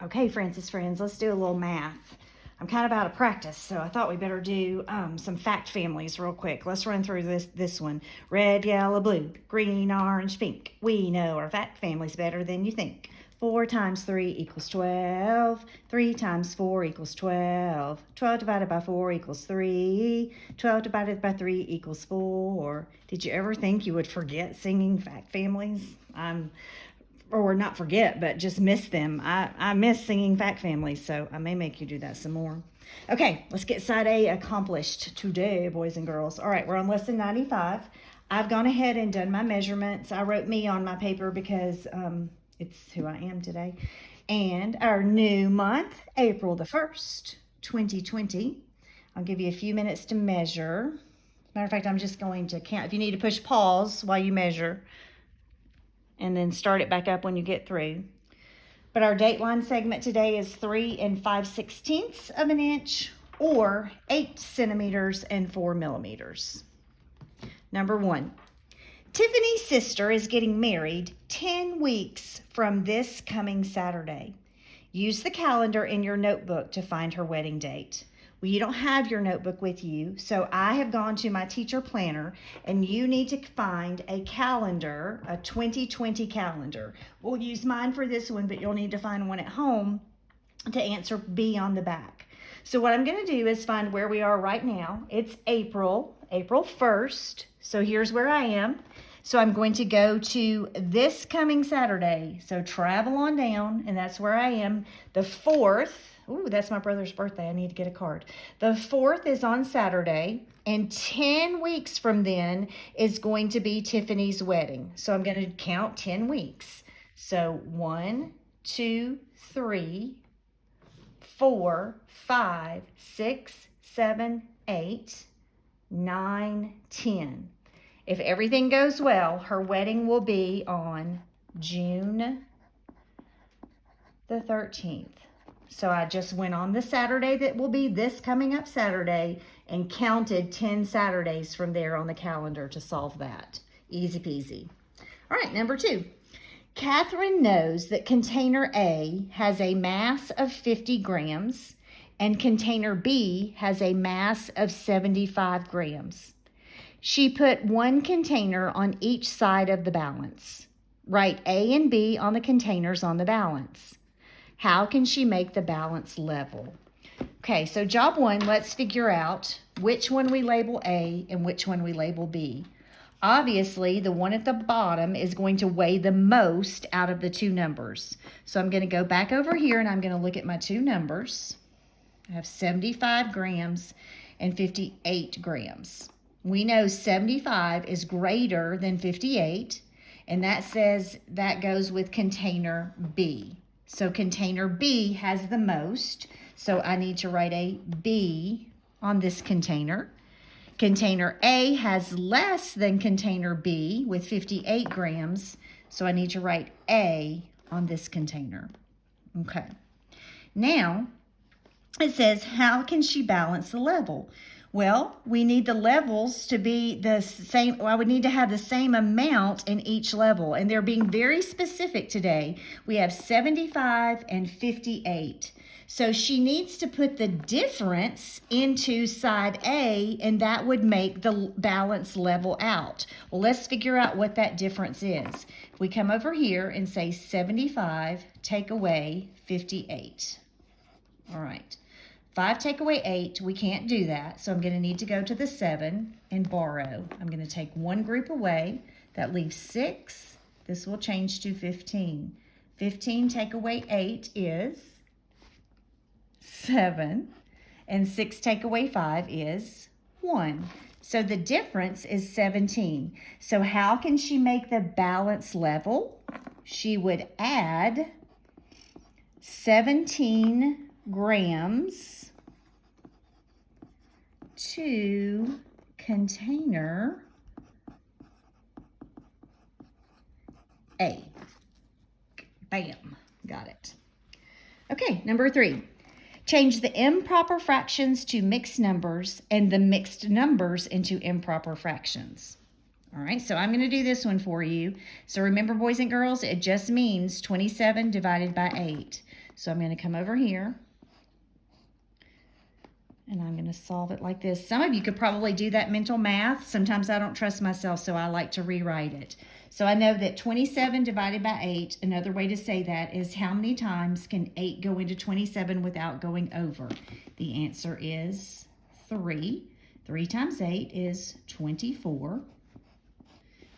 Okay, Francis friends, let's do a little math. I'm kind of out of practice, so I thought we better do some fact families real quick. Let's run through this one. Red, yellow, blue, green, orange, pink. We know our fact families better than you think. 4 times 3 equals 12. 3 times 4 equals 12. 12 divided by 4 equals 3. 12 divided by 3 equals 4. Did you ever think you would forget singing fact families? Or not forget, but just miss them. I miss singing fact families, so I may make you do that some more. Okay, let's get side A accomplished today, boys and girls. All right, we're on lesson 95. I've gone ahead and done my measurements. I wrote me on my paper because it's who I am today. And our new month, April the 1st, 2020. I'll give you a few minutes to measure. Matter of fact, I'm just going to count. If you need to push pause while you measure, and then start it back up when you get through. But our dateline segment today is 3 5/16 of an inch, or 8 centimeters and 4 millimeters. Number 1, Tiffany's sister is getting married 10 weeks from this coming Saturday. Use the calendar in your notebook to find her wedding date. Well, you don't have your notebook with you, so I have gone to my teacher planner, and you need to find a calendar, a 2020 calendar. We'll use mine for this one, but you'll need to find one at home to answer B on the back. So what I'm going to do is find where we are right now. It's April 1st, so here's where I am. So I'm going to go to this coming Saturday. So travel on down, and that's where I am. The 4th, ooh, that's my brother's birthday. I need to get a card. The 4th is on Saturday, and 10 weeks from then is going to be Tiffany's wedding. So I'm going to count 10 weeks. So 1, 2, 3, 4, 5, 6, 7, 8, 9, 10. If everything goes well, her wedding will be on June the 13th. So I just went on the Saturday that will be this coming up Saturday and counted 10 Saturdays from there on the calendar to solve that. Easy peasy. All right, number 2. Catherine knows that container A has a mass of 50 grams and container B has a mass of 75 grams. She put one container on each side of the balance. Write A and B on the containers on the balance. How can she make the balance level? Okay, so job 1, let's figure out which one we label A and which one we label B. Obviously, the one at the bottom is going to weigh the most out of the two numbers. So I'm going to go back over here and I'm going to look at my two numbers. I have 75 grams and 58 grams. We know 75 is greater than 58, and that says that goes with container B. So container B has the most, so I need to write a B on this container. Container A has less than container B with 58 grams, so I need to write A on this container. Okay. Now, it says, how can she balance the level? Well, we need the levels to be the same. Well, we need to have the same amount in each level, and they're being very specific today. We have 75 and 58. So she needs to put the difference into side A, and that would make the balance level out. Well, let's figure out what that difference is. We come over here and say 75 take away 58. All right. 5 take away 8, we can't do that, so I'm going to need to go to the 7 and borrow. I'm going to take one group away. That leaves 6. This will change to 15. 15 take away 8 is 7, and 6 take away 5 is 1. So the difference is 17. So how can she make the balance level? She would add 17 grams to container A. Bam, got it. Okay, number 3. Change the improper fractions to mixed numbers and the mixed numbers into improper fractions. All right, so I'm going to do this one for you. So remember, boys and girls, it just means 27 divided by 8. So I'm going to come over here. And I'm going to solve it like this. Some of you could probably do that mental math. Sometimes I don't trust myself, so I like to rewrite it. So I know that 27 divided by 8, another way to say that is how many times can 8 go into 27 without going over? The answer is 3. 3 times 8 is 24.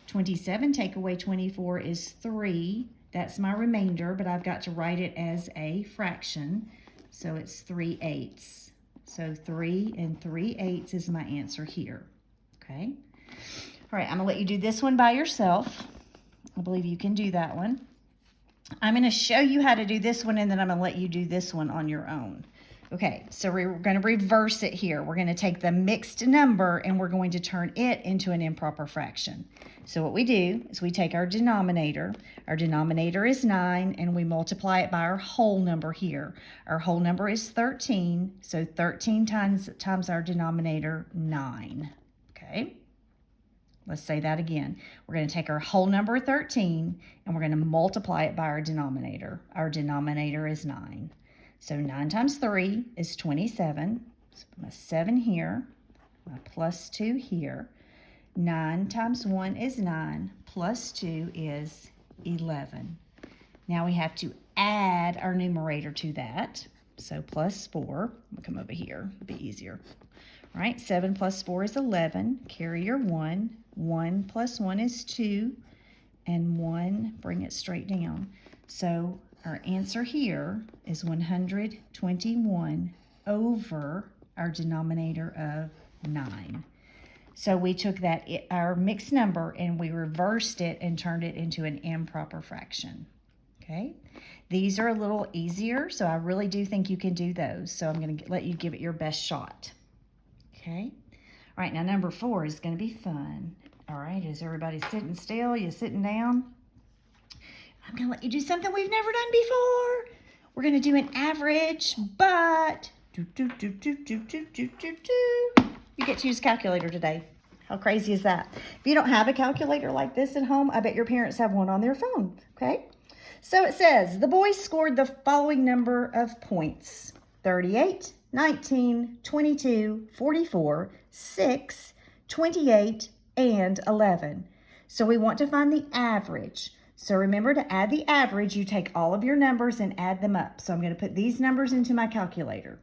27 take away 24 is 3. That's my remainder, but I've got to write it as a fraction. So it's 3/8. So 3 3/8 is my answer here, okay? All right, I'm gonna let you do this one by yourself. I believe you can do that one. I'm gonna show you how to do this one, and then I'm gonna let you do this one on your own. Okay, so we're gonna reverse it here. We're gonna take the mixed number and we're going to turn it into an improper fraction. So what we do is we take our denominator is 9, and we multiply it by our whole number here. Our whole number is 13, so 13 times our denominator, 9, okay? Let's say that again. We're going to take our whole number, 13, and we're going to multiply it by our denominator. Our denominator is 9. So 9 times 3 is 27. So put my 7 here, my plus 2 here. 9 times 1 is 9, plus 2 is 11. Now we have to add our numerator to that. So plus 4, we'll come over here, it'll be easier. All right, 7 plus 4 is 11, carry your 1. 1 plus 1 is 2, and 1, bring it straight down. So our answer here is 121 over our denominator of 9. So we took that, our mixed number, and we reversed it and turned it into an improper fraction, okay? These are a little easier, so I really do think you can do those. So I'm going to let you give it your best shot, okay? All right, now number 4 is going to be fun. All right, is everybody sitting still? You sitting down? I'm going to let you do something we've never done before. We're going to do an average, but you get to use a calculator today. How crazy is that? If you don't have a calculator like this at home, I bet your parents have one on their phone, okay? So it says, the boys scored the following number of points: 38, 19, 22, 44, 6, 28, and 11. So we want to find the average. So remember, to add the average, you take all of your numbers and add them up. So I'm going to put these numbers into my calculator.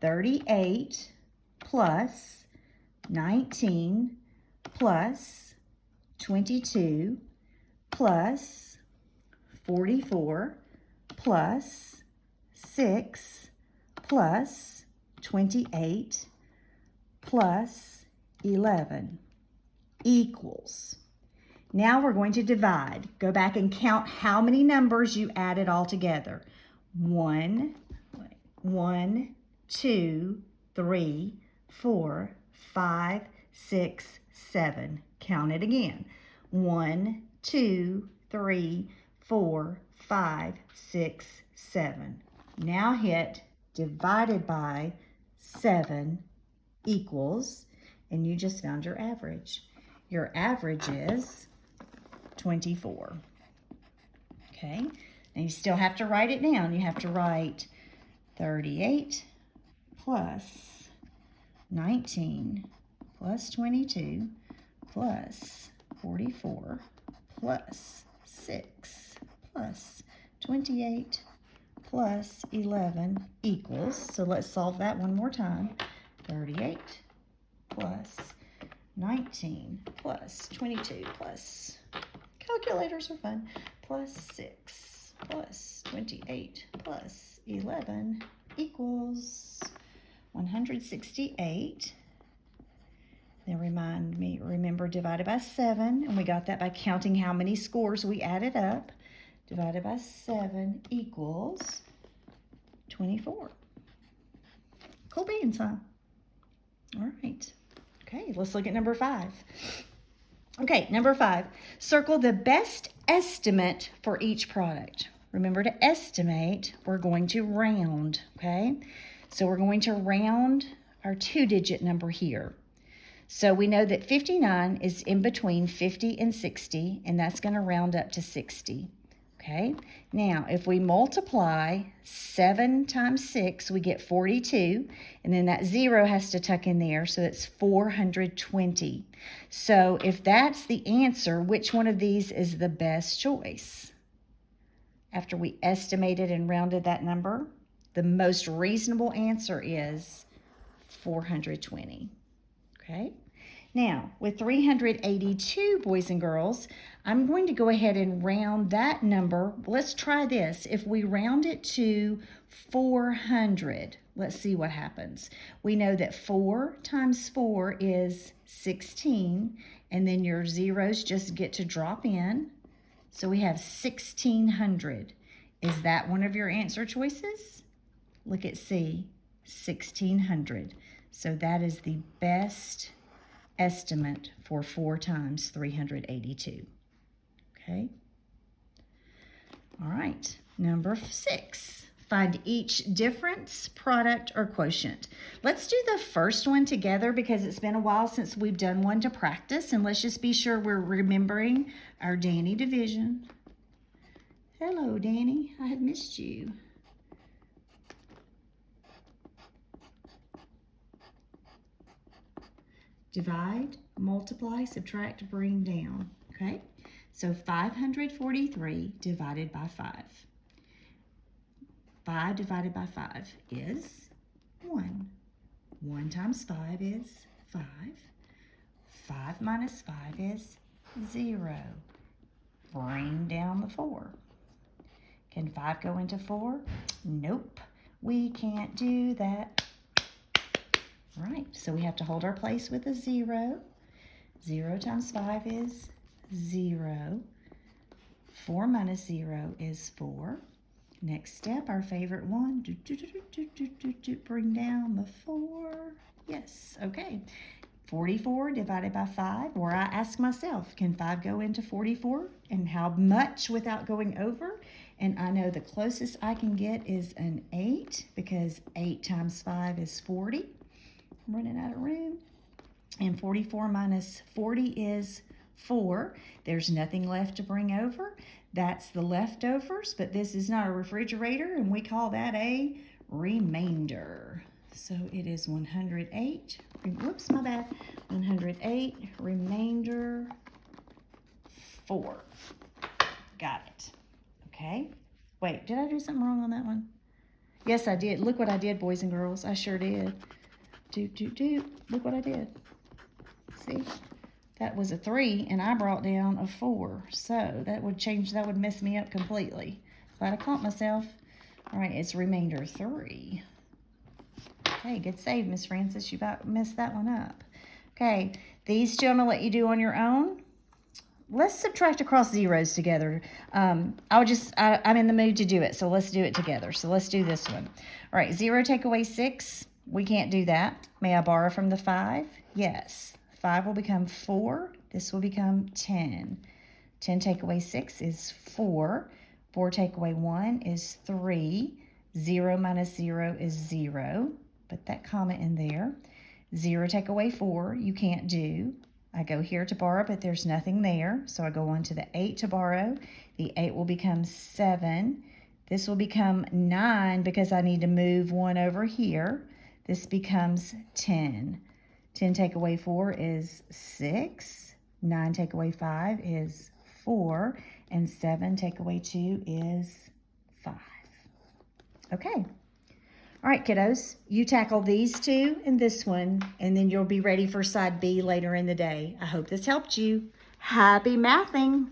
38 plus 19 plus 22 plus 44 plus 6 plus 28 plus 11 equals. Now we're going to divide. Go back and count how many numbers you added all together. 1, 2, 3, 4, 5, 6, 7. Count it again. 1, 2, 3, 4, 5, 6, 7. Now hit divided by 7 equals, and you just found your average. Your average is 24. Okay, and you still have to write it down. You have to write 38 plus 19 plus 22 plus 44 plus 6 plus 28 plus 11 equals, so let's solve that one more time. 38 plus 19 plus 22 plus, calculators are fun, plus 6 plus 28 plus 11 equals 168. Then remember, divided by 7, and we got that by counting how many scores we added up. Divided by 7 equals 24. Cool beans, huh? All right. Okay, let's look at number 5. Okay, number 5. Circle the best estimate for each product. Remember, to estimate, we're going to round, okay? So we're going to round our 2-digit number here. So we know that 59 is in between 50 and 60, and that's going to round up to 60. Okay, now if we multiply 7 times 6, we get 42, and then that 0 has to tuck in there, so it's 420. So if that's the answer, which one of these is the best choice? After we estimated and rounded that number, the most reasonable answer is 420. Okay? Now, with 382, boys and girls, I'm going to go ahead and round that number. Let's try this. If we round it to 400, let's see what happens. We know that 4 times 4 is 16, and then your zeros just get to drop in. So we have 1,600. Is that one of your answer choices? Look at C, 1,600. So that is the best estimate for 4 times 382. Okay. All right. Number 6. Find each difference, product, or quotient. Let's do the first one together because it's been a while since we've done one to practice, and let's just be sure we're remembering our Danny division. Hello, Danny. I have missed you. Divide, multiply, subtract, bring down, okay? So 543 divided by 5. 5 divided by 5 is 1. 1 times 5 is 5. 5 minus 5 is 0. Bring down the 4. Can 5 go into 4? Nope, we can't do that. Right, so we have to hold our place with a 0. 0 times 5 is 0. 4 minus 0 is 4. Next step, our favorite one. Bring down the 4. Yes, okay. 44 divided by 5, or I ask myself, can 5 go into 44? And how much without going over? And I know the closest I can get is an 8, because 8 times 5 is 40. I'm running out of room. And 44 minus 40 is 4. There's nothing left to bring over. That's the leftovers, but this is not a refrigerator, and we call that a remainder. So it is 108. Whoops, my bad. 108, remainder 4. Got it. Okay. Wait, did I do something wrong on that one? Yes, I did. Look what I did, boys and girls. I sure did. Look what I did. See? That was a 3, and I brought down a 4. So that would change, that would mess me up completely. Glad I caught myself. All right, it's remainder 3. Okay, good save, Miss Francis. You about messed that one up. Okay, these two I'm going to let you do on your own. Let's subtract across zeros together. I'm in the mood to do it, so let's do it together. So let's do this one. All right, 0 take away 6. We can't do that. May I borrow from the 5? Yes. 5 will become 4. This will become 10. 10 take away 6 is 4. 4 take away 1 is 3. 0 minus 0 is 0. Put that comma in there. 0 take away 4, you can't do. I go here to borrow, but there's nothing there. So I go on to the 8 to borrow. The 8 will become 7. This will become 9 because I need to move 1 over here. This becomes 10. 10 take away 4 is 6. 9 take away 5 is 4. And 7 take away 2 is 5. Okay. All right, kiddos, you tackle these two and this one, and then you'll be ready for side B later in the day. I hope this helped you. Happy mathing.